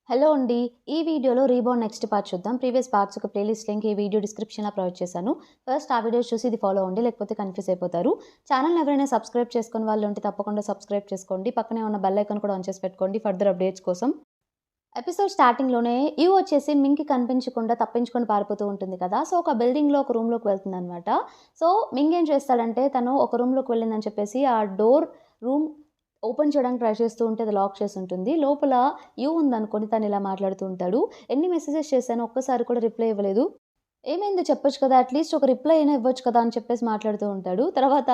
Hello అండి. ఈ వీడియోలో రీబౌండ్ నెక్స్ట్ పార్ట్ చూద్దాం. ప్రీవియస్ పార్ట్స్ ఒక ప్లేలిస్ట్ లింక్ ఈ వీడియో డిస్క్రిప్షన్‌లో ప్రొవైడ్ చేశాను. ఫస్ట్ ఆ వీడియోస్ చూసి ఇది ఫాలో అవ్వండి. లేకపోతే కన్‌ఫ్యూజ్ అయిపోతారు. ఛానెల్‌ని ఎవరైనా సబ్స్క్రైబ్ చేసుకొని వాళ్ళు ఉంటే తప్పకుండా సబ్స్క్రైబ్ చేసుకోండి. పక్కనే ఉన్న బెల్ ఐకాన్ కూడా ఆన్ చేసి పెట్టుకోండి ఫర్దర్ అప్డేట్స్ కోసం. ఎపిసోడ్ స్టార్టింగ్‌లోనే యూ వచ్చేసి మింగ్‌కి కనిపించకుండా తప్పించుకొని పారిపోతూ ఉంటుంది కదా! సో, ఒక బిల్డింగ్‌లో ఒక రూమ్‌లోకి వెళ్తుందనమాట. సో, మింగ్ ఏం చేస్తాడంటే తను ఒక రూమ్‌లోకి వెళ్ళిందని చెప్పేసి ఆ రూమ్ ఓపెన్ చేయడానికి ట్రై చేస్తూ ఉంటే అది లాక్ చేసి ఉంటుంది. లోపల యూ ఉందనుకోని తను ఇలా మాట్లాడుతూ ఉంటాడు. ఎన్ని మెసేజెస్ చేశాను ఒక్కసారి కూడా రిప్లై ఇవ్వలేదు. ఏమైందో చెప్పొచ్చు కదా! అట్‌లీస్ట్ ఒక రిప్లై అయినా ఇవ్వచ్చు కదా! అని చెప్పేసి మాట్లాడుతూ ఉంటాడు. తర్వాత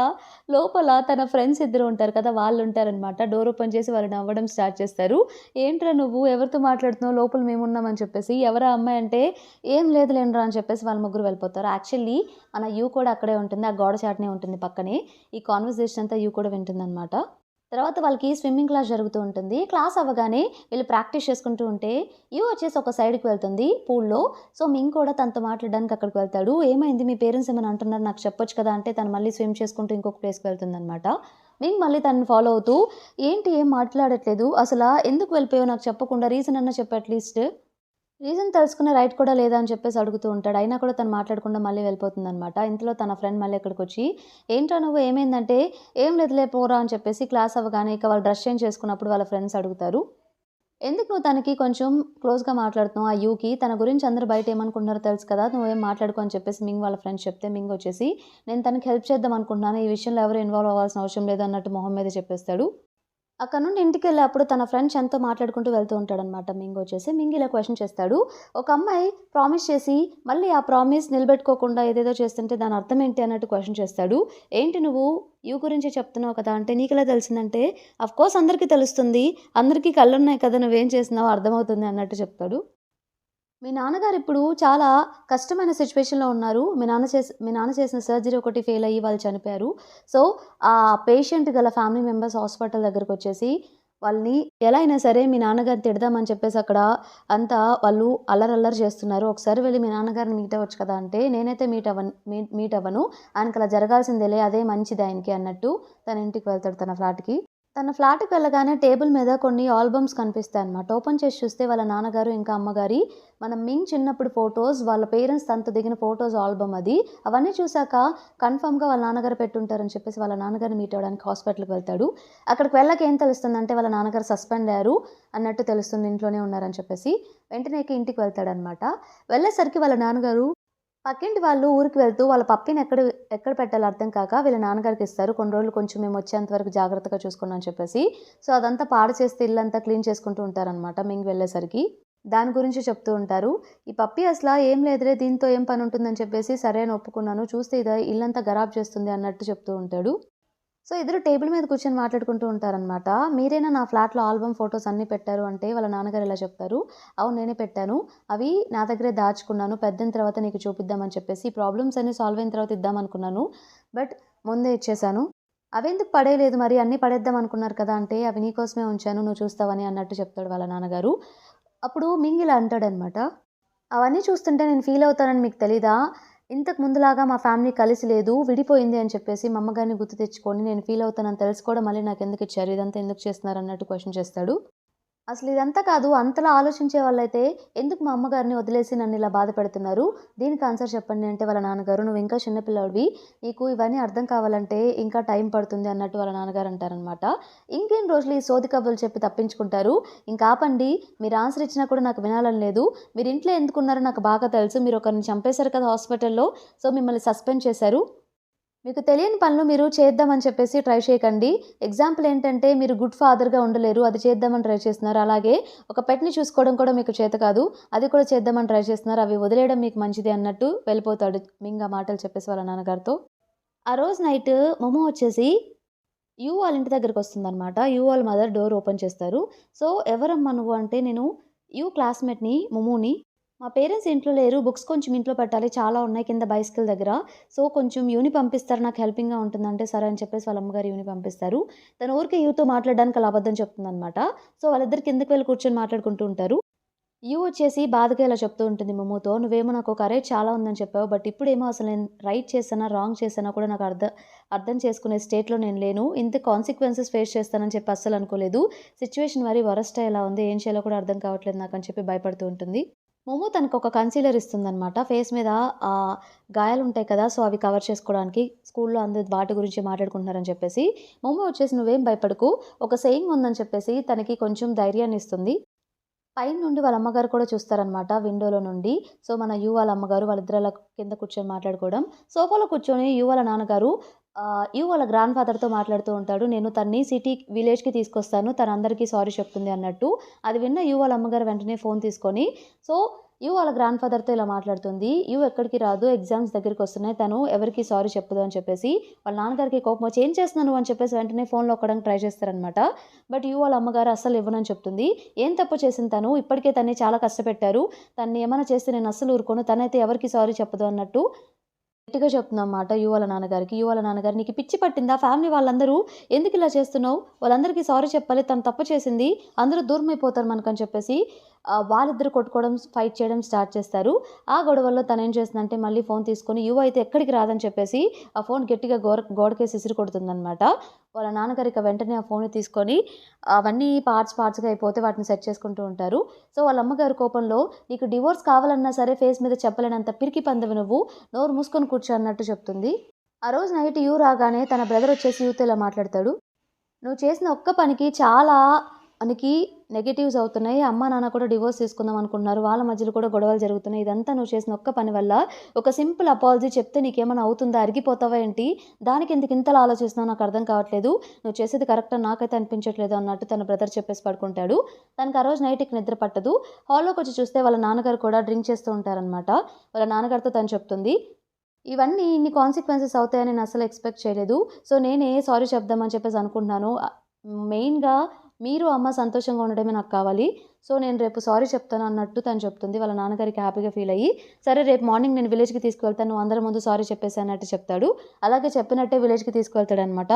లోపల తన ఫ్రెండ్స్ ఇద్దరు ఉంటారు కదా! వాళ్ళుంటారనమాట. డోర్ ఓపెన్ చేసి వాళ్ళు నవ్వడం స్టార్ట్ చేస్తారు. "ఏంట్రా నువ్వు ఎవరితో మాట్లాడుతున్నావు? లోపల మేమున్నాం" అని చెప్పేసి. ఎవరా అమ్మాయి అంటే, "ఏం లేదులేండ్రా" అని చెప్పేసి వాళ్ళు ముగ్గురు వెళ్ళిపోతారు. యాక్చువల్లీ మన యూ కూడా అక్కడే ఉంటుంది. ఆ గోడ చాటునే ఉంటుంది పక్కనే. ఈ కాన్వర్జేషన్ అంతా యూ కూడా వింటుందనమాట. తర్వాత వాళ్ళకి స్విమ్మింగ్ క్లాస్ జరుగుతూ ఉంటుంది. క్లాస్ అవ్వగానే వీళ్ళు ప్రాక్టీస్ చేసుకుంటూ ఉంటే, యూ వచ్చేసి ఒక సైడ్‌కి వెళ్తుంది పూల్‌లో. సో, మింగ్ కూడా తనతో మాట్లాడడానికి అక్కడికి వెళ్తాడు. "ఏమైంది మీ పేరెంట్స్ ఏమైనా అంటున్నారు నాకు చెప్పొచ్చు కదా!" అంటే తను మళ్ళీ స్విమ్ చేసుకుంటూ ఇంకొక ప్లేస్‌కి వెళ్తుందనమాట. మింగ్ మళ్ళీ తనని ఫాలో అవుతూ, "ఏంటి ఏం మాట్లాడట్లేదు? అసలా ఎందుకు వెళ్ళిపోయావు నాకు చెప్పకుండా? రీజన్ అన్నా చెప్పు అట్‌లీస్ట్." రీజన్ తెలుసుకునే రైట్ కూడా లేదా అని చెప్పేసి అడుగుతూ ఉంటాడు. అయినా కూడా తను మాట్లాడకుండా మళ్ళీ వెళ్ళిపోతుందనమాట. ఇంతలో తన ఫ్రెండ్ మళ్ళీ అక్కడికొచ్చి, "ఏంట్రా నువ్వు ఏమైందంటే?" "ఏం లేదులే పోరా" అని చెప్పేసి క్లాస్ అవ్వగానే ఇక వాళ్ళు డ్రెస్ చేంజ్ చేసుకున్నప్పుడు వాళ్ళ ఫ్రెండ్స్ అడుగుతారు. "ఎందుకు నువ్వు తనకి కొంచెం క్లోజ్‌గా మాట్లాడుతున్నావు ఆ యూకి? తన గురించి అందరూ బయట ఏమనుకుంటున్నారో తెలుసు కదా! నువ్వేం మాట్లాడకు" అని చెప్పేసి మింగ్ వాళ్ళ ఫ్రెండ్స్ చెప్తే మింగ్ వచ్చేసి, "నేను తనకి హెల్ప్ చేద్దాం అనుకుంటున్నాను. ఈ విషయంలో ఎవరు ఇన్వాల్వ్ అవ్వాల్సిన అవసరం లేదు" అన్నట్టు మొహం మీద చెప్పేస్తాడు. అక్కడి నుండి ఇంటికెళ్ళేప్పుడు తన ఫ్రెండ్స్ ఎంతో మాట్లాడుకుంటూ వెళ్తూ ఉంటాడనమాట మింగ్ వచ్చేసి. మింగ్ ఇలా క్వెషన్ చేస్తాడు. ఒక అమ్మాయి ప్రామిస్ చేసి, మళ్ళీ ఆ ప్రామిస్ నిలబెట్టుకోకుండా ఏదేదో చేస్తుంటే దాని అర్థం ఏంటి అన్నట్టు క్వెషన్ చేస్తాడు. "ఏంటి నువ్వు యూ గురించే చెప్తున్నావు కదా!" అంటే, "నీకెలా తెలిసిందంటే?" "అఫ్‌కోర్స్ అందరికీ తెలుస్తుంది. అందరికీ కళ్ళున్నాయి కదా! నువ్వేం చేస్తున్నావో అర్థమవుతుంది" అన్నట్టు చెప్తాడు. మీ నాన్నగారిప్పుడు చాలా కష్టమైన సిట్యుయేషన్‌లో ఉన్నారు. మీ నాన్న చేసిన సర్జరీ ఒకటి ఫెయిల్ అయ్యి వాళ్ళు చనిపోయారు. సో, ఆ పేషెంట్ గల ఫ్యామిలీ మెంబర్స్ హాస్పిటల్ దగ్గరకొచ్చేసి వాళ్ళని ఎలా అయినా సరే మీ నాన్నగారిని తిడదామని చెప్పేసి అక్కడ అంతా వాళ్ళు అల్లరి చేస్తున్నారు. "ఒకసారి వెళ్లి మీ నాన్నగారిని మీట్ అవ్వచ్చు కదా!" అంటే, "నేనైతే మీట్ అవ్వను. ఆయనకలా జరగాల్సిందేలే అదే మంచిది ఆయనకి" అన్నట్టు తన ఇంటికి వెళ్తాడు తన ఫ్లాట్‌కి. తన ఫ్లాట్‌కి వెళ్ళగానే టేబుల్ మీద కొన్ని ఆల్బమ్స్ కనిపిస్తాయన్నమాట. ఓపెన్ చేసి చూస్తే వాళ్ళ నాన్నగారు, ఇంకా అమ్మగారి మన మింగ్ చిన్నప్పుడు ఫోటోస్, వాళ్ళ పేరెంట్స్ తనతో దిగిన ఫోటోస్ ఆల్బమ్ అది. అవన్నీ చూసాక కన్ఫర్మ్‌గా వాళ్ళ నాన్నగారు పెట్టుంటారని చెప్పేసి వాళ్ళ నాన్నగారిని మీట్ అవ్వడానికి హాస్పిటల్‌కి వెళ్తాడు. అక్కడికి వెళ్ళాక ఏం తెలుస్తుందంటే వాళ్ళ నాన్నగారు సస్పెండ్ అయ్యారు అన్నట్టు తెలుస్తుంది. ఇంట్లోనే ఉన్నారని చెప్పేసి. వెంటనే ఇంటికి వెళ్తాడన్నమాట. వెళ్ళేసరికి వాళ్ళ నాన్నగారు పక్కింటి వాళ్ళు ఊరికి వెళ్తూ వాళ్ళ పప్పిని ఎక్కడ ఎక్కడ పెట్టాలో అర్థం కాక వీళ్ళ నాన్నగారికిస్తారు. కొన్ని రోజులు కొంచెం మేమొచ్చేంత వరకు జాగ్రత్తగా చూసుకోండి అని చెప్పేసి. సో, అదంతా పాడు చేస్తే ఇల్లంతా క్లీన్ చేసుకుంటూ ఉంటారనమాట మింగ్ వెళ్ళేసరికి. దాని గురించి చెప్తూ ఉంటారు. ఈ పప్పి అసల ఏం లేదులే దీంతో ఏం పనుంటుందని చెప్పేసి సరే అని ఒప్పుకున్నాను. చూస్తే ఇల్లంతా ఖరాబ్ చేస్తుంది అన్నట్టు చెప్తూ ఉంటాడు. సో, ఇద్దరు టేబుల్ మీద కూర్చొని మాట్లాడుకుంటూ ఉంటారనమాట. "మీరేనా నా ఫ్లాట్‌లో ఆల్బమ్ ఫోటోస్ అన్నీ పెట్టారు" అంటే వాళ్ళ నాన్నగారు ఇలా చెప్తారు. "అవును నేనే పెట్టాను. అవి నా దగ్గరే దాచుకున్నాను. పెద్దయిన తర్వాత నీకు చూపిద్దామని చెప్పేసి. ప్రాబ్లమ్స్ అన్నీ సాల్వ్ అయిన తర్వాత ఇద్దామనుకున్నాను. బట్ ముందే ఇచ్చేశాను. అవెందుకు పడేయలేదు మరి అన్నీ పడేద్దాం అనుకున్నారు కదా!" అంటే, "అవి నీకోసమే ఉంచాను. నువ్వు చూస్తావని" అన్నట్టు చెప్తాడు వాళ్ళ నాన్నగారు. అప్పుడు మింగ్ ఇలా అంటాడనమాట. "అవన్నీ చూస్తుంటే నేను ఫీల్ అవుతానని మీకు తెలీదా? ఇంతకు ముందులాగా మా ఫ్యామిలీ కలిసి లేదు. విడిపోయింది అని చెప్పేసి మా అమ్మగారిని గుర్తు తెచ్చుకొని నేను ఫీల్ అవుతానని తెలిసి కూడా మళ్ళీ నాకెందుకిచ్చారు? ఇదంతా ఎందుకు చేస్తున్నారు?" అన్నట్టు క్వెషన్ చేస్తాడు. అసలు ఇదంతా కాదు. అంతలా ఆలోచించే వాళ్ళైతే ఎందుకు మా అమ్మగారిని వదిలేసి నన్నిలా బాధపెడుతున్నారు? దీనికి ఆన్సర్ చెప్పండి అంటే వాళ్ళ నాన్నగారు, "నువ్వింకా చిన్న పిల్లోడివి. నీకు ఇవన్నీ అర్థం కావాలంటే ఇంకా టైం పడుతుంది" అన్నట్టు వాళ్ళ నాన్నగారు అంటారనమాట. ఇంకెన్ని రోజులు ఈ సోది కబుర్లు చెప్పి తప్పించుకుంటారు? ఇంకాపండి. మీరు ఆన్సర్ ఇచ్చినా కూడా నాకు వినాలని లేదు. మీరు ఇంట్లో ఎందుకున్నారో నాకు బాగా తెలుసు. మీరొకరిని చంపేశారు కదా హాస్పిటల్‌లో. సో, మిమ్మల్ని సస్పెండ్ చేశారు. మీకు తెలియని పనులు మీరు చేద్దామని చెప్పేసి ట్రై చేయకండి. ఎగ్జాంపుల్ ఏంటంటే మీరు గుడ్ ఫాదర్‌గా ఉండలేరు. అది చేద్దామని ట్రై చేస్తున్నారు. అలాగే ఒక పెట్‌ని చూసుకోవడం కూడా మీకు చేత కాదు. అది కూడా చేద్దామని ట్రై చేస్తున్నారు. అవి వదిలేయడం మీకు మంచిది అన్నట్టు వెళ్ళిపోతాడు మింగ్ ఆ మాటలు చెప్పేసి వాళ్ళ నాన్నగారితో. ఆ రోజు నైట్ మొమో వచ్చేసి యూ వాళ్ళ ఇంటి దగ్గరకొస్తుందనమాట. యూ వాళ్ళ మదర్ డోర్ ఓపెన్ చేస్తారు. సో, "ఎవరమ్మా నువ్వు" అంటే, "నేను యూ క్లాస్‌మేట్‌ని మొమోని. మా పేరెంట్స్ ఇంట్లో లేరు. బుక్స్ కొంచెం ఇంట్లో పెట్టాలి. చాలా ఉన్నాయి కింద బైసికల్ దగ్గర. సో, కొంచెం యూని పంపిస్తారా నాకు హెల్పింగ్‌గా ఉంటుందంటే" సరే అని చెప్పేసి వాళ్ళ అమ్మగారు యూని పంపిస్తారు. తను ఊరికే యూతో మాట్లాడడానికి అలా అబద్ధం చెప్తుందనమాట. సో, వాళ్ళిద్దరు కిందకి వెళ్లి కూర్చొని మాట్లాడుకుంటూ ఉంటారు. యూ వచ్చేసి బాధగా ఇలా చెప్తూ ఉంటుంది మొమోతో, "నువ్వేమో నాకు కరేజ్ చాలా ఉందని చెప్పావు. బట్ ఇప్పుడేమో అసలు నేను రైట్ చేశానా? రాంగ్ చేశానా కూడా నాకు అర్థం చేసుకునే స్టేట్‌లో నేను లేను. ఇంత కాన్సిక్వెన్సెస్ ఫేస్ చేస్తానని చెప్పి అస్సలు అనుకోలేదు. సిట్యుయేషన్ మరి వరస్ట్ ఎలా ఉంది. ఏం చేయాలో కూడా అర్థం కావట్లేదు నాకని చెప్పి భయపడుతూ ఉంటుంది. మోమో తనకొక కన్సీలర్ ఇస్తుందనమాట. ఫేస్ మీద గాయాలుంటాయి కదా! సో, అవి కవర్ చేసుకోవడానికి. స్కూల్‌లో అందరూ వాటి గురించి మాట్లాడుకుంటున్నారని చెప్పేసి. మోమో వచ్చేసి "నువ్వేం భయపడకు. ఒక సేయింగ్ ఉందని" చెప్పేసి తనకి కొంచెం ధైర్యాన్నిస్తుంది. పైన నుండి వాళ్ళ అమ్మగారు కూడా చూస్తారనమాట విండోలో నుండి. సో, మన యు వాళ్ళ అమ్మగారు వాళ్ళిద్దరు అలా కింద కూర్చొని మాట్లాడుకోవడం. సోఫాలో కూర్చొని యు వాళ్ళ నాన్నగారు యు వాళ్ళ గ్రాండ్ ఫాదర్‌తో మాట్లాడుతూ ఉంటాడు. నేను తనని విలేజ్‌కి తీసుకొస్తాను. తను అందరికీ సారీ చెప్తుంది అన్నట్టు. అది విన్న యు వాళ్ళ అమ్మగారు వెంటనే ఫోన్ తీసుకొని సో, యు వాళ్ళ గ్రాండ్ ఫాదర్‌తో ఇలా మాట్లాడుతుంది. యు ఎక్కడికి రాదు. ఎగ్జామ్స్ దగ్గరికొస్తున్నాయి. తను ఎవరికీ సారీ చెప్పదు అని చెప్పేసి వాళ్ళ నాన్నగారికి కోపం వచ్చి, "ఏం చేస్తున్నావు నువ్వు?" అని చెప్పేసి వెంటనే ఫోన్ లాక్కోవడానికి ట్రై చేస్తారనమాట. బట్ యు వాళ్ళ అమ్మగారు అస్సలు ఇవ్వనని చెప్తుంది. ఏం తప్పు చేసింది తను? ఇప్పటికే తనని చాలా కష్టపెట్టారు. తనని ఏమైనా చేస్తే నేను అస్సలు ఊరుకోను. తనైతే ఎవరికీ సారీ చెప్పదు అన్నట్టు గట్టిగా చెప్తుందన్నమాట యు వాళ్ళ నాన్నగారికి. యు వాళ్ళ నాన్నగారు "నీకు పిచ్చి పట్టిందా? ఫ్యామిలీ వాళ్ళందరూ ఎందుకిలా చేస్తున్నావు? వాళ్ళందరికీ సారీ చెప్పాలి. తను తప్పు చేసింది. అందరూ దూరమైపోతారు మనకని" చెప్పేసి వాళ్ళిద్దరు కొట్టుకోవడం, ఫైట్ చేయడం స్టార్ట్ చేస్తారు. ఆ గొడవల్లో తనేం చేస్తుందంటే మళ్ళీ ఫోన్ తీసుకొని యు అయితే ఎక్కడికి రాదని చెప్పేసి ఆ ఫోన్ గట్టిగా గోడకేసి ఇసిరి కొడుతుందనమాట. వాళ్ళ నాన్నగారు ఇక వెంటనే ఆ ఫోన్ తీసుకొని అవన్నీ పార్ట్స్‌గా అయిపోతే వాటిని సెట్ చేసుకుంటూ ఉంటారు. సో, వాళ్ళ అమ్మగారు కోపంలో "నీకు డివోర్స్ కావాలన్నా సరే ఫేస్ మీద చెప్పలేనంత పిరికి పందవి నువ్వు. నోరు మూసుకొని కూర్చో" అన్నట్టు చెప్తుంది. ఆ రోజు నైట్ యు రాగానే తన బ్రదర్ వచ్చేసి యుతో ఇలా మాట్లాడతాడు. "నువ్వు చేసిన ఒక్క పనికి చాలా మనకి నెగెటివ్స్ అవుతున్నాయి. అమ్మా, నాన్న కూడా డివోర్స్ తీసుకుందాం అనుకుంటున్నారు. వాళ్ళ మధ్యలో కూడా గొడవలు జరుగుతున్నాయి. ఇదంతా నువ్వు చేసిన ఒక్క పని వల్ల. ఒక సింపుల్ అపాలజీ చెప్తే నీకేమైనా అవుతుందా? అరిగిపోతావా ఏంటి? దానికెందుకు ఇంతలా ఆలోచిస్తున్నావో నాకు అర్థం కావట్లేదు. నువ్వు చేసేది కరెక్ట్ అని నాకైతే అనిపించట్లేదు" అన్నట్టు తన బ్రదర్ చెప్పేసి పడుకుంటాడు. తనకి ఆ రోజు నైట్‌కి నిద్ర పట్టదు. హాల్‌లోకొచ్చి చూస్తే వాళ్ళ నాన్నగారు కూడా డ్రింక్ చేస్తూ ఉంటారనమాట. వాళ్ళ నాన్నగారితో తను చెప్తుంది, "ఇవన్నీ ఇన్ని కాన్సిక్వెన్సెస్ అవుతాయని నేను అస్సలు ఎక్స్‌పెక్ట్ చేయలేదు. సో, నేనే సారీ చెప్దామని చెప్పేసి అనుకుంటున్నాను. మెయిన్‌గా మీరు, అమ్మ సంతోషంగా ఉండడమే నాకు కావాలి. సో, నేను రేపు సారీ చెప్తాను" అన్నట్టు తను చెప్తుంది. వాళ్ళ నాన్నగారికి హ్యాపీగా ఫీల్ అయ్యి, "సరే రేపు మార్నింగ్ నేను విలేజ్‌కి తీసుకువెళ్తాను. నువ్వు అందరి ముందు సారీ చెప్పేసేయ్" అన్నట్టు చెప్తాడు. అలాగే చెప్పినట్టే విలేజ్‌కి తీసుకువెళ్తాడనమాట.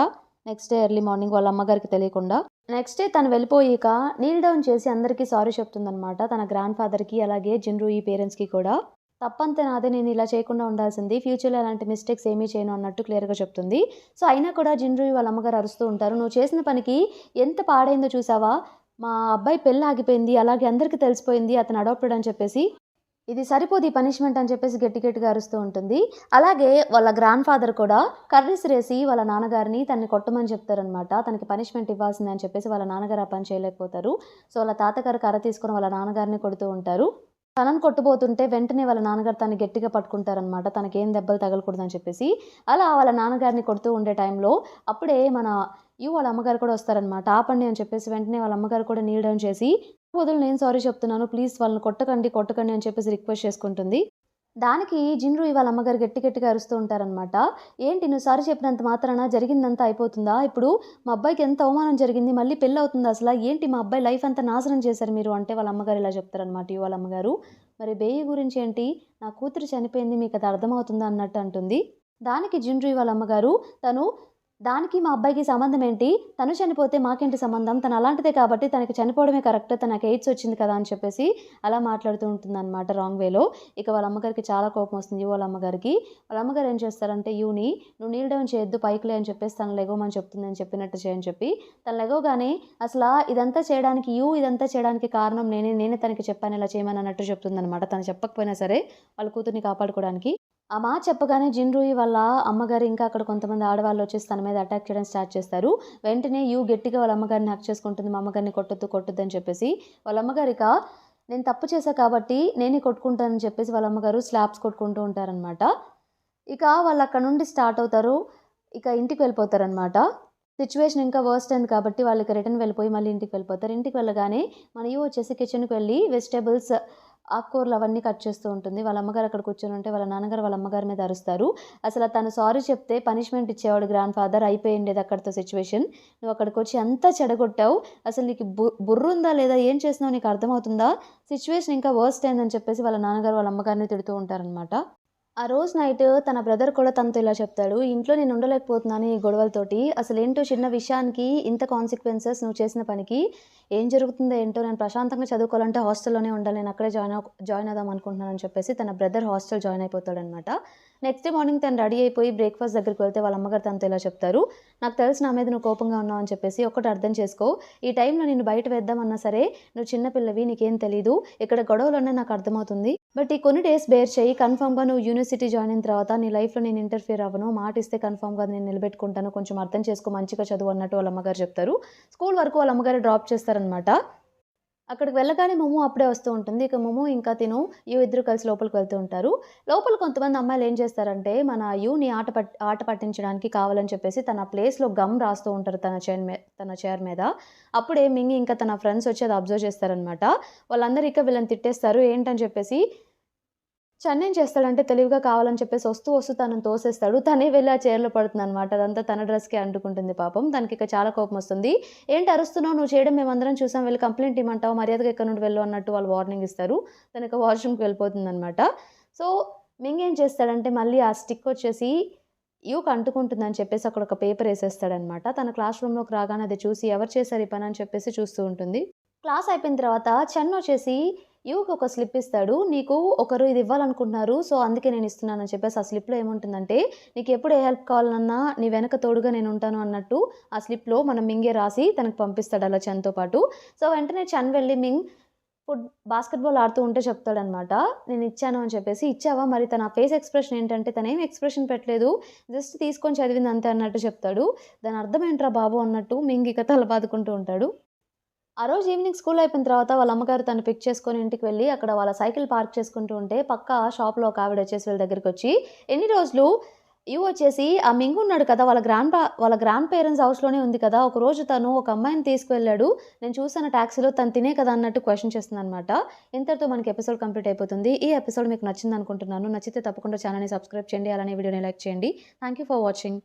నెక్స్ట్ డే ఎర్లీ మార్నింగ్ వాళ్ళ అమ్మగారికి తెలియకుండా. నెక్స్ట్ డే తను వెళ్ళిపోయాక నీల్ డౌన్ చేసి అందరికీ సారీ చెప్తుందనమాట. తన గ్రాండ్ ఫాదర్‌కి, అలాగే జిన్‌రూయి పేరెంట్స్‌కి కూడా. "తప్పంతా నాదే. నేను ఇలా చేయకుండా ఉండాల్సింది. ఫ్యూచర్‌లో అలాంటి మిస్టేక్స్ ఏమీ చేయను" అన్నట్టు క్లియర్‌గా చెప్తుంది. సో, అయినా కూడా జిన్‌రూయి వాళ్ళ అమ్మగారు అరుస్తూ ఉంటారు. "నువ్వు చేసిన పనికి ఎంత పాడైందో చూసావా? మా అబ్బాయి పెళ్లి ఆగిపోయింది. అలాగే అందరికీ తెలిసిపోయింది అతను అడాప్టెడ్ అని చెప్పేసి. ఇది సరిపోదు ఈ పనిష్మెంట్" అని చెప్పేసి గట్టిగా అరుస్తూ ఉంటుంది. అలాగే వాళ్ళ గ్రాండ్ ఫాదర్ కూడా కర్రీసిరేసి వాళ్ళ నాన్నగారిని తనని కొట్టమని చెప్తారనమాట. తనకి పనిష్మెంట్ ఇవ్వాల్సిందే అని చెప్పేసి వాళ్ళ నాన్నగారు ఆ పని చేయలేకపోతారు. సో, వాళ్ళ తాతగారు కర్ర తీసుకొని వాళ్ళ నాన్నగారిని కొడుతూ ఉంటారు. తనని కొట్టబోతుంటే వెంటనే వాళ్ళ నాన్నగారు తనని గట్టిగా పట్టుకుంటారనమాట. తనకేం దెబ్బలు తగలకూడదని చెప్పేసి. అలా వాళ్ళ నాన్నగారిని కొడుతూ ఉండే టైంలో అప్పుడే మన వాళ్ళ అమ్మగారు కూడా వస్తారనమాట. "ఆపండి" అని చెప్పేసి వెంటనే వాళ్ళ అమ్మగారు కూడా నీల్ డౌన్ చేసి, "వదులు, నేను సారీ చెప్తున్నాను. ప్లీజ్ వాళ్ళని కొట్టకండి" అని చెప్పేసి రిక్వెస్ట్ చేసుకుంటుంది. దానికి జిన్‌రూయి వాళ్ళ అమ్మగారు గట్టిగా అరుస్తూ ఉంటారనమాట. "ఏంటి నువ్వు సారీ చెప్పినంత మాత్రాన జరిగిందంతా అయిపోతుందా? ఇప్పుడు మా అబ్బాయికి ఎంత అవమానం జరిగింది. మళ్ళీ పెళ్లవుతుందా అసల? ఏంటి మా అబ్బాయి లైఫ్ అంతా నాశనం చేశారు మీరు" అంటే వాళ్ళ అమ్మగారు ఇలా చెప్తారనమాట వాళ్ళ అమ్మగారు. "మరి బేయి గురించి ఏంటి? నా కూతురు చనిపోయింది. మీకది అర్థమవుతుందా?" అన్నట్టు అంటుంది. దానికి జిన్‌రూయి వాళ్ళ అమ్మగారు, దానికి మా అబ్బాయికి సంబంధం ఏంటి? తను చనిపోతే మాకేంటి సంబంధం? తను అలాంటిదే కాబట్టి తనకి చనిపోవడమే కరెక్ట్. తనకి ఎయిడ్స్ వచ్చింది కదా" అని చెప్పేసి అలా మాట్లాడుతూ ఉంటుందన్నమాట రాంగ్ వేలో. ఇక వాళ్ళ అమ్మగారికి చాలా కోపం వస్తుంది వాళ్ళ అమ్మగారికి. వాళ్ళ అమ్మగారు ఏం చేస్తారంటే "నువ్వు నీల్ డౌన్ చేయొద్దు, పైకి లే" అని చెప్పేసి తను లెగవమని చెప్తుంది. నేను చెప్పినట్టు చేయని చెప్పి. తను లెగవగానే ఇదంతా చేయడానికి కారణం నేనే తనకి చెప్పాను ఇలా చేయమని అన్నట్టు చెప్తుందనమాట. తను చెప్పకపోయినా సరే వాళ్ళ కూతుర్ని కాపాడుకోవడానికి. ఆ మాట చెప్పగానే జిన్‌రూయి వాళ్ళ అమ్మగారు ఇంకా అక్కడ కొంతమంది ఆడవాళ్ళు వచ్చేసి తన మీద అటాక్ చేయడం స్టార్ట్ చేస్తారు. వెంటనే గట్టిగా వాళ్ళ అమ్మగారిని హగ్ చేసుకుంటుంది. "మా అమ్మగారిని కొట్టొద్దు" అని చెప్పేసి. వాళ్ళ అమ్మగారు ఇక "నేను తప్పు చేశా కాబట్టి నేనే కొట్టుకుంటానని" చెప్పేసి వాళ్ళ అమ్మగారు స్లాప్స్ కొట్టుకుంటూ ఉంటారనమాట. ఇక వాళ్ళు అక్కడ నుండి స్టార్ట్ అవుతారు. ఇక ఇంటికి వెళ్ళిపోతారనమాట. సిట్యుయేషన్ ఇంకా వర్స్ట్ అయింది కాబట్టి వాళ్ళు ఇక రిటర్న్ వెళ్ళిపోయి మళ్ళీ ఇంటికి వెళ్ళిపోతారు. ఇంటికి వెళ్ళగానే మన వచ్చేసి కిచెన్‌కి వెళ్ళి వెజిటబుల్స్, ఆకుకూరలు అవన్నీ కట్ చేస్తూ ఉంటుంది. వాళ్ళ అమ్మగారు అక్కడ కూర్చొనుంటే వాళ్ళ నాన్నగారు వాళ్ళ అమ్మగారి మీద అరుస్తారు. "అసల తను సారీ చెప్తే పనిష్మెంట్ ఇచ్చేవాడు గ్రాండ్ ఫాదర్. అయిపోయిండేది అక్కడితో సిట్యుయేషన్. నువ్వు అక్కడికొచ్చి అంతా చెడగొట్టావు. అసలు నీకు బుర్రుందా లేదా? ఏం చేస్తున్నావో నీకు అర్థమవుతుందా? సిట్యుయేషన్ ఇంకా వర్స్ట్ అయిందని" చెప్పేసి వాళ్ళ నాన్నగారు వాళ్ళ అమ్మగారిని తిడుతూ ఉంటారనమాట. ఆ రోజు నైట్ తన బ్రదర్ కూడా తనతో ఇలా చెప్తాడు. "ఇంట్లో నేను ఉండలేకపోతున్నాను ఈ గొడవలతోటి. అసలేంటో చిన్న విషయానికి ఇంత కాన్సిక్వెన్సెస్ నువ్వు చేసిన పనికి. ఏం జరుగుతుందో ఏంటో, నేను ప్రశాంతంగా చదువుకోవాలంటే హాస్టల్లోనే ఉండాలి, నేను అక్కడే జాయిన్ అవుదాం అనుకుంటున్నానని చెప్పేసి తన బ్రదర్ హాస్టల్ జాయిన్ అయిపోతాడనమాట. నెక్స్ట్ డే మార్నింగ్ తను రెడీ అయిపోయి బ్రేక్ఫాస్ట్ దగ్గరికి వెళ్తే వాళ్ళ అమ్మగారు తనతో ఇలా చెప్తారు, నాకు తెలుసు నా మీద నువ్వు కోపంగా ఉన్నావు అని చెప్పేసి, ఒక్కటి అర్థం చేసుకో, ఈ టైంలో నిన్ను బయట వేద్దామన్నా సరే నువ్వు చిన్నపిల్లవి, నీకేం తెలీదు, ఇక్కడ గొడవలున్నా నాకు అర్థమవుతుంది, బట్ ఈ కొన్ని డేస్ బేర్ చేయి, కన్ఫర్మ్గా నువ్వు యూనివర్సిటీ జాయిన్ అయిన తర్వాత నీ లైఫ్లో నేను ఇంటర్ఫియర్ అవ్వను, మాట ఇస్తే కన్ఫర్మ్గా నేను నిలబెట్టుకుంటాను, కొంచెం అర్థం చేసుకో, మంచిగా చదువు అన్నట్టు వాళ్ళ అమ్మగారు చెప్తారు. స్కూల్ వరకు వాళ్ళ అమ్మగారు డ్రాప్ చేస్తారనమాట. అక్కడికి వెళ్ళగానే మొమ్ము అప్పుడే వస్తూ ఉంటుంది. ఇక మొమ్ము ఇంకా తిను ఇద్దరు కలిసి లోపలికి వెళ్తూ ఉంటారు. లోపల కొంతమంది అమ్మాయిలు ఏం చేస్తారంటే, మన యూని ఆట పట్టించడానికి కావాలని చెప్పేసి తన ప్లేస్‌లో గమ్ రాస్తూ ఉంటారు తన చైర్ మీద. అప్పుడే మింగి ఇంకా తన ఫ్రెండ్స్ వచ్చి అది అబ్జర్వ్ చేస్తారనమాట. వాళ్ళందరూ ఇక వీళ్ళని తిట్టేస్తారు. ఏంటని చెప్పేసి, చన్ ఏం చేస్తాడంటే తెలివిగా కావాలని చెప్పేసి వస్తూ తనని తోసేస్తాడు. తనే వెళ్ళి ఆ చైర్‌లో పడుతుందనమాట. అదంతా తన డ్రెస్‌కే అంటుకుంటుంది పాపం. తనకిక చాలా కోపమొస్తుంది. ఏంటి అరుస్తున్నావు? నువ్వు చేయడం మేమందరం చూసాం. వెళ్లి కంప్లెయింట్ ఇమ్మంటావా? మర్యాదగా ఇక్కడి నుండి వెళ్ళు అన్నట్టు వాళ్ళు వార్నింగ్ ఇస్తారు. తనిక వాష్‌రూమ్‌కి వెళ్ళిపోతుందనమాట. సో, మింగ్ ఏం చేస్తాడంటే మళ్ళీ ఆ స్టిక్ వచ్చేసి యూకి అంటుకుంటుందని చెప్పేసి అక్కడ ఒక పేపర్ ఏసేస్తాడనమాట. తన క్లాస్ రూమ్‌లోకి రాగానే అది చూసి ఎవరు చేశారు ఈ పని అని చెప్పేసి చూస్తూ ఉంటుంది. క్లాస్ అయిపోయిన తర్వాత చెన్ వచ్చేసి యూకి ఒక స్లిప్ ఇస్తాడు. నీకు ఒకరు ఇది ఇవ్వాలనుకుంటున్నారు, సో అందుకే నేను ఇస్తున్నానని చెప్పేసి ఆ స్లిప్‌లో ఏముంటుందంటే, నీకు ఎప్పుడు ఏ హెల్ప్ కావాలన్నా నీ వెనక తోడుగా నేను ఉంటాను అన్నట్టు ఆ స్లిప్‌లో మన మింగే రాసి తనకు పంపిస్తాడు అలా చెన్‌తో పాటు. సో వెంటనే చెన్ వెళ్ళి మింగ్ బాస్కెట్‌బాల్ ఆడుతూ ఉంటే చెప్తాడనమాట, నేను ఇచ్చాను అని చెప్పేసి. ఇచ్చావా? మరి తన ఫేస్ ఎక్స్‌ప్రెషన్ ఏంటంటే తనేం ఎక్స్‌ప్రెషన్ పెట్టలేదు, జస్ట్ తీసుకొని చదివింది అంతే అన్నట్టు చెప్తాడు. దాని అర్థం ఏంట్రా బాబు అన్నట్టు మింగ్ ఇక తల బాదుకుంటూ ఉంటాడు. ఆ రోజు ఈవినింగ్ స్కూల్ అయిపోయిన తర్వాత వాళ్ళ అమ్మగారు తనని పిక్ చేసుకొని ఇంటికి వెళ్ళి అక్కడ వాళ్ళ సైకిల్ పార్క్ చేసుకుంటూ ఉంటే పక్క షాప్‌లో ఒక ఆవిడ వచ్చేసి వీళ్ళ దగ్గరికొచ్చి, ఎన్ని రోజులు వచ్చేసి ఆ మింగు ఉన్నాడు కదా! వాళ్ళ గ్రాండ్ పేరెంట్స్ హౌస్‌లోనే ఉంది కదా! ఒకరోజు తను ఒక అమ్మాయిని తీసుకువెళ్ళాడు, నేను చూసాను టాక్సీలో, తను తినే కదా అన్నట్టు క్వెషన్ చేస్తుందనమాట. ఇంతటితో మనకి ఎపిసోడ్ కంప్లీట్ అయిపోతుంది. ఈ ఎపిసోడ్ మీకు నచ్చిందనుకుంటున్నాను. నచ్చితే తప్పకుండా ఛానెల్‌ని సబ్స్క్రైబ్ చేయండి. అలానే వీడియోని లైక్ చేయండి. Thank you for watching.